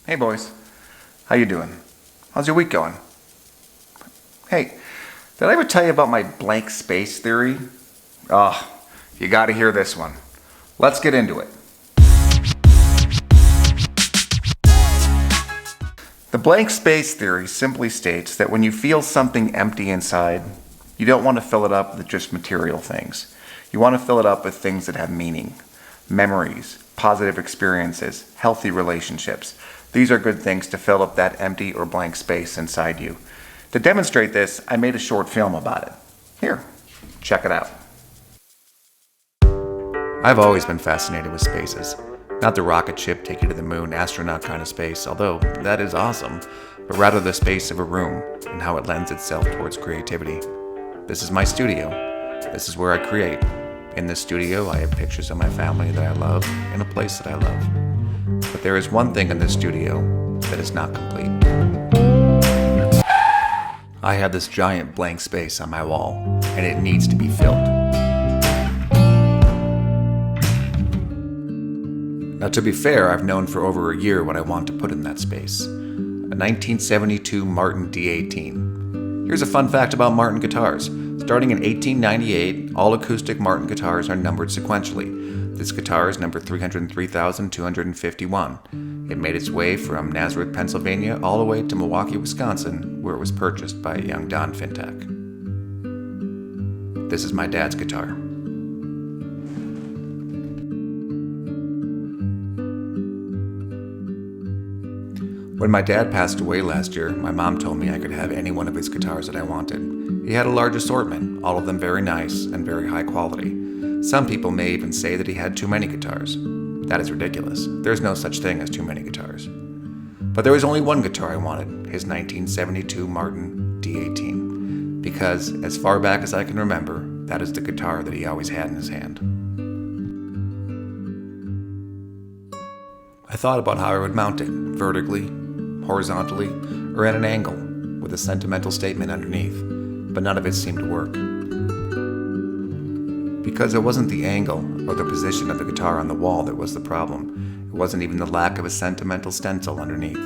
Hey boys, how you doing? How's your week going? Hey, did I ever tell you about my blank space theory? Oh, you gotta hear this one. Let's get into it. The blank space theory simply states that when you feel something empty inside, you don't want to fill it up with just material things. You want to fill it up with things that have meaning, memories, positive experiences, healthy relationships. These are good things to fill up that empty or blank space inside you. To demonstrate this, I made a short film about it. Here, check it out. I've always been fascinated with spaces. Not the rocket ship take you to the moon, astronaut kind of space, although that is awesome, but rather the space of a room and how it lends itself towards creativity. This is my studio. This is where I create. In this studio, I have pictures of my family that I love and a place that I love. But there is one thing in this studio that is not complete. I have this giant blank space on my wall, and it needs to be filled. Now, to be fair, I've known for over a year what I want to put in that space. A 1972 Martin D18. Here's a fun fact about Martin guitars. Starting in 1898, all acoustic Martin guitars are numbered sequentially. This guitar is number 303,251. It made its way from Nazareth, Pennsylvania, all the way to Milwaukee, Wisconsin, where it was purchased by a young Don Fintek. This is my dad's guitar. When my dad passed away last year, my mom told me I could have any one of his guitars that I wanted. He had a large assortment, all of them very nice and very high quality. Some people may even say that he had too many guitars. That is ridiculous. There's no such thing as too many guitars. But there was only one guitar I wanted, his 1972 Martin D18, because as far back as I can remember, that is the guitar that he always had in his hand. I thought about how I would mount it, vertically, horizontally, or at an angle, with a sentimental statement underneath, but none of it seemed to work. Because it wasn't the angle or the position of the guitar on the wall that was the problem. It wasn't even the lack of a sentimental stencil underneath.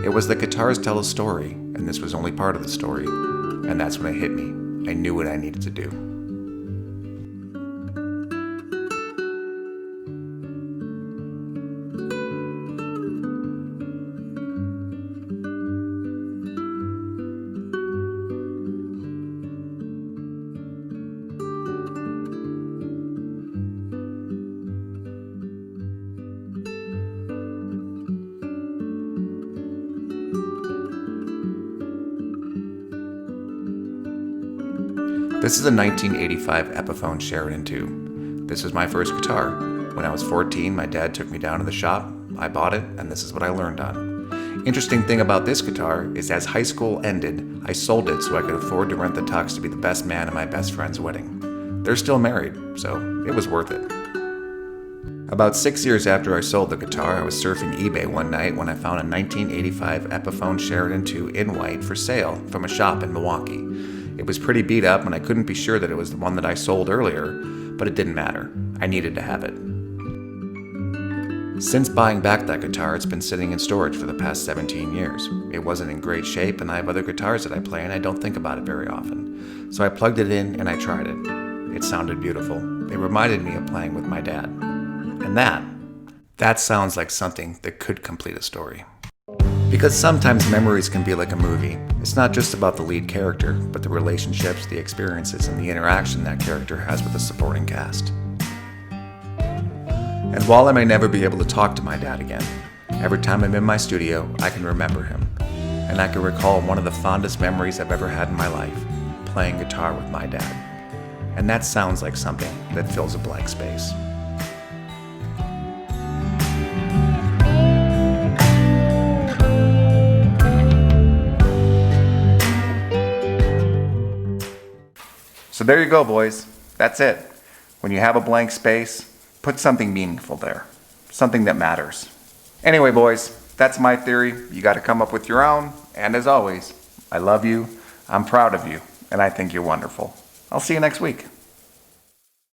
It was that guitars tell a story, and this was only part of the story. And that's when it hit me. I knew what I needed to do. This is a 1985 Epiphone Sheridan II. This was my first guitar. When I was 14, my dad took me down to the shop, I bought it, and this is what I learned on. Interesting thing about this guitar is as high school ended, I sold it so I could afford to rent the tux to be the best man at my best friend's wedding. They're still married, so it was worth it. About 6 years after I sold the guitar, I was surfing eBay one night when I found a 1985 Epiphone Sheridan II in white for sale from a shop in Milwaukee. It was pretty beat up and I couldn't be sure that it was the one that I sold earlier, but it didn't matter. I needed to have it. Since buying back that guitar, it's been sitting in storage for the past 17 years. It wasn't in great shape and I have other guitars that I play and I don't think about it very often. So I plugged it in and I tried it. It sounded beautiful. It reminded me of playing with my dad. And that sounds like something that could complete a story. Because sometimes memories can be like a movie. It's not just about the lead character, but the relationships, the experiences, and the interaction that character has with the supporting cast. And while I may never be able to talk to my dad again, every time I'm in my studio, I can remember him. And I can recall one of the fondest memories I've ever had in my life, playing guitar with my dad. And that sounds like something that fills a blank space. So there you go, boys. That's it. When you have a blank space, put something meaningful there. Something that matters. Anyway, boys, that's my theory. You got to come up with your own. And as always, I love you, I'm proud of you, and I think you're wonderful. I'll see you next week.